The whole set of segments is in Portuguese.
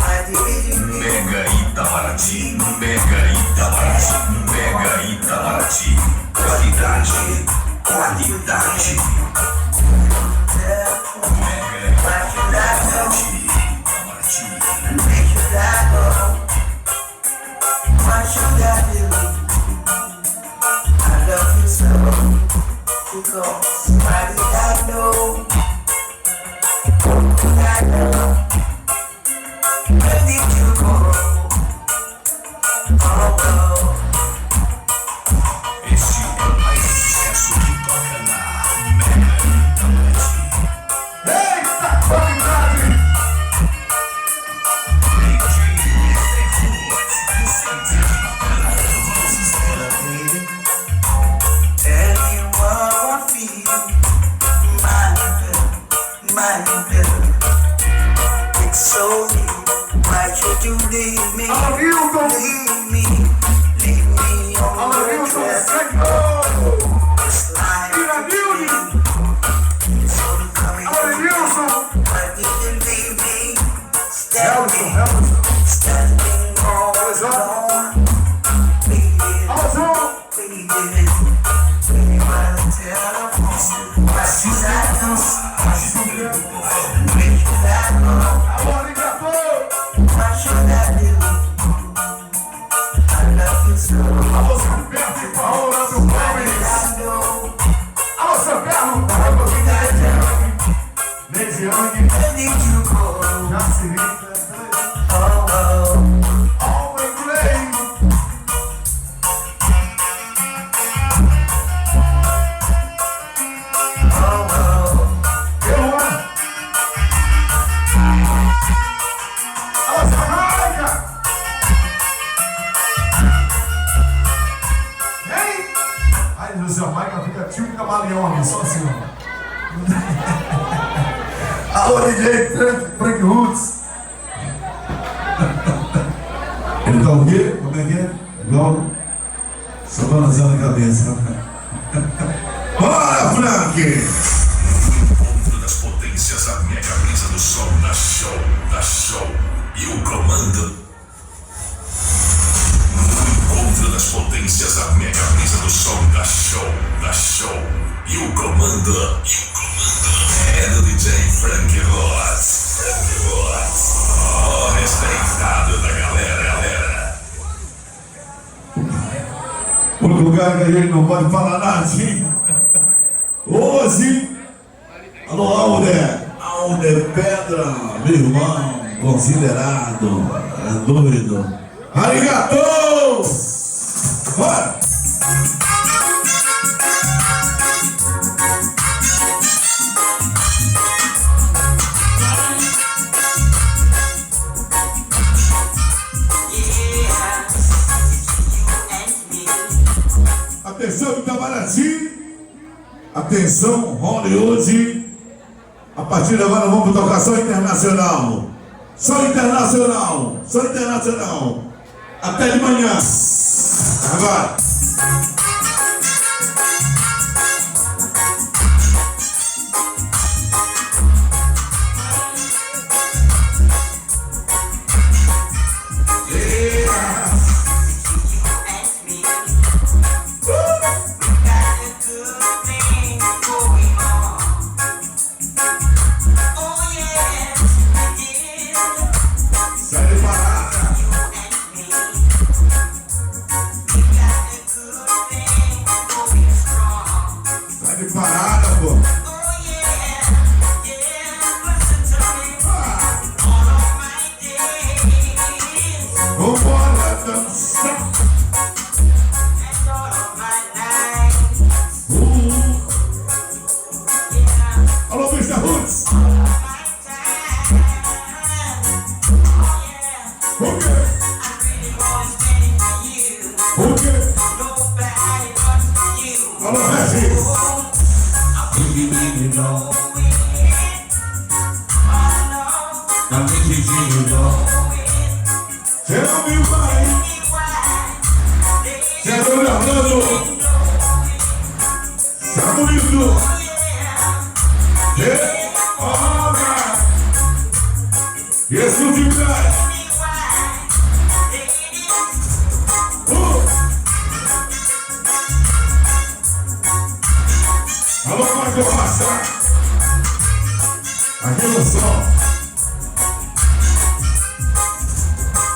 Mega Itamaraty, Mega Itamaraty, Mega Itamaraty. Qualidade, qualidade. Mega Itamaraty, Itamaraty. Why should I believe I love you so? Because why did I know? Where did you go? Oh, Este é o mais sucesso que toca na Mega Itamaraty. Eita, qualidade! It's so deep. Why should you leave me? Leave me, leave me on the track. It's like it's all coming. Why did you leave me? Standing all alone. Waiting by the telephone. Why should I know? Where should I go? Why should I do? I love you so. Alô, São Bento e Paola do Gomes. Alô, São Bento, Paola do Gomes. Mediane, Where did you go? Jacirita, Oh, oh. Always Play. Jamaica fica tipo camaleão, só assim, ó. Alô, DJ Frank Roots. Ele tá o quê? Como é que é? Igual? Só balançando a cabeça. Bora, Frank! Encontro das potências, a mega brisa do sol na show, da show. E o comando. Encontro das potências, a mega brisa do som da show, da show. E o comando é do DJ Frank Roots. O respeitado da galera. O lugar que a gente não pode falar nada assim. Hoje, alô, Alder Pedra, meu irmão, considerado, é doido. Arigato! Bora! Atenção, Itamaraty! Atenção, Hollywood! A partir de agora vamos tocar só internacional! Só internacional! Só internacional! Até de manhã! Agora! Parada, pô. Vambora dançar. Alô, Mr. Roots. Tell me why. Tell me Orlando. Tá bonito. Alright. Esse é o de trás. Alô, Marco Massa. Aqui no som.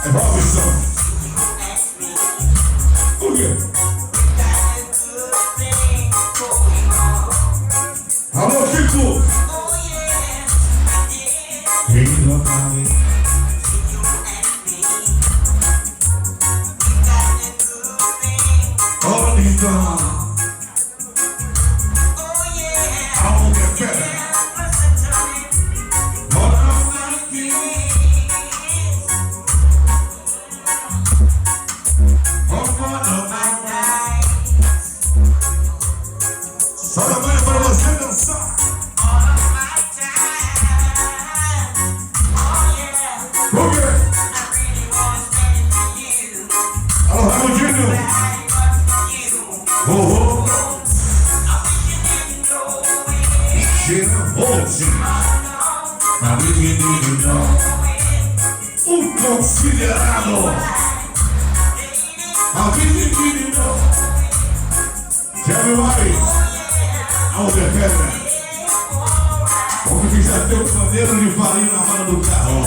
É Robinson. O quê? Alô, Chico. Só da manhã para você dançar. Por quê? Alô, Ramudinho. Oh, o considerado. Tell me why. Aonde é pedra? Como quiser ter um maneiro de farinha na mão do carro.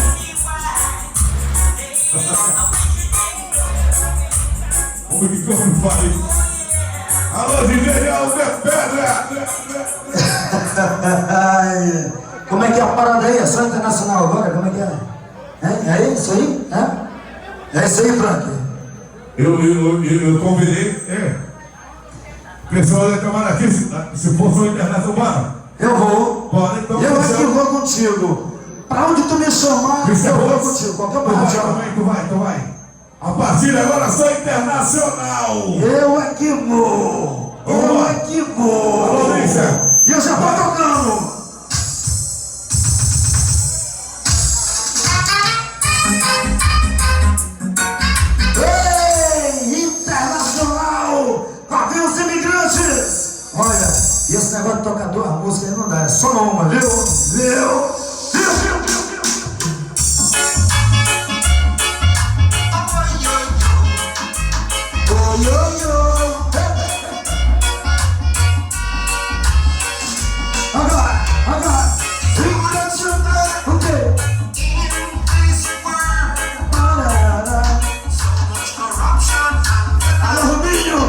Como que come farinha? Alô, DJ, aonde é pedra? Como é que é a parada aí? É só internacional agora? Como é que é? É isso aí? É isso aí, Frank? Eu convidei, pessoal da Itamaraty, se for só internacional. Eu vou. Pode, então. Eu aqui vou contigo. Pra onde tu me chamar, eu vou contigo. Qualquer coisa. Tu vai. A partir de agora sou internacional. Eu é que vou. Eu é que vou. Alô, Brisa. E eu já vou tocando. Olha, esse negócio de tocar duas músicas aí não dá, é só uma, viu? Viu? Agora, o quê? Alô, Rubinho!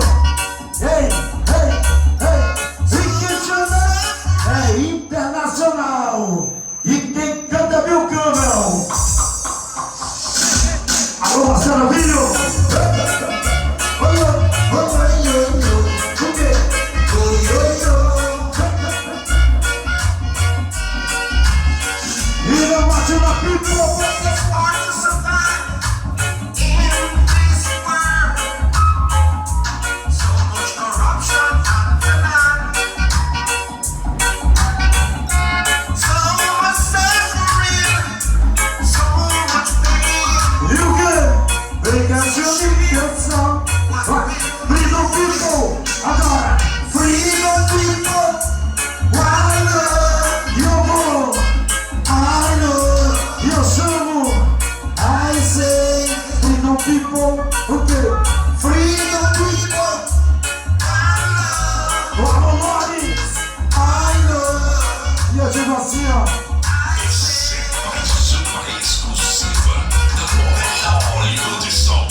Ei! É internacional e quem canta é o Canal. Alô, Marcelo Vinho. E não bate na pipa. Freedom people, agora, freedom people, I love your home, I love your chamo, I say, freedom people, o quê? Freedom people, I love, Amores, I love, e eu digo assim, ó. Uma exclusiva da maior língua de som.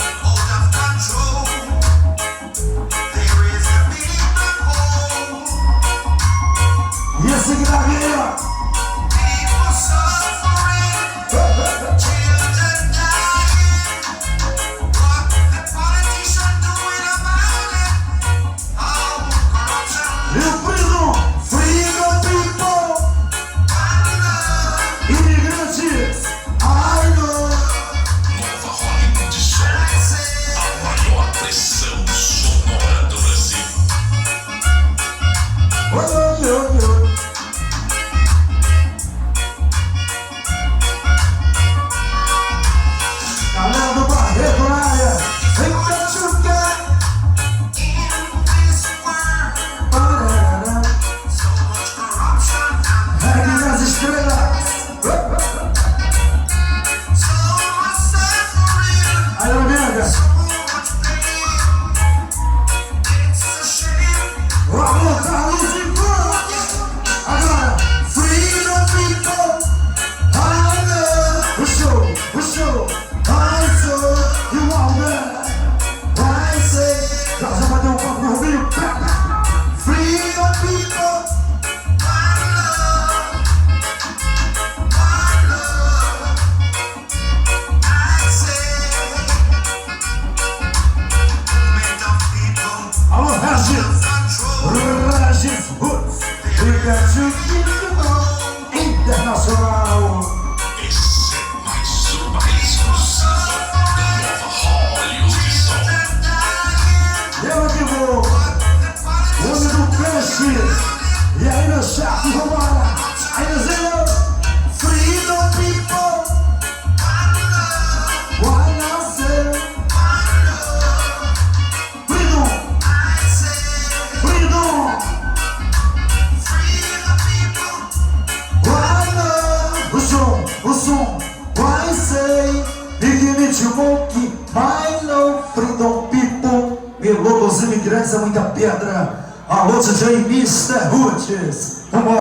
There is a big vambora. Aí no zero. Freedom people. Why not say? Freedom. Freedom. Why not? O som. Why say? Dignity monkey. My love. Freedom people. Melô dos imigrantes é muita pedra. Alô, DJ Mr. Roots. Vambora.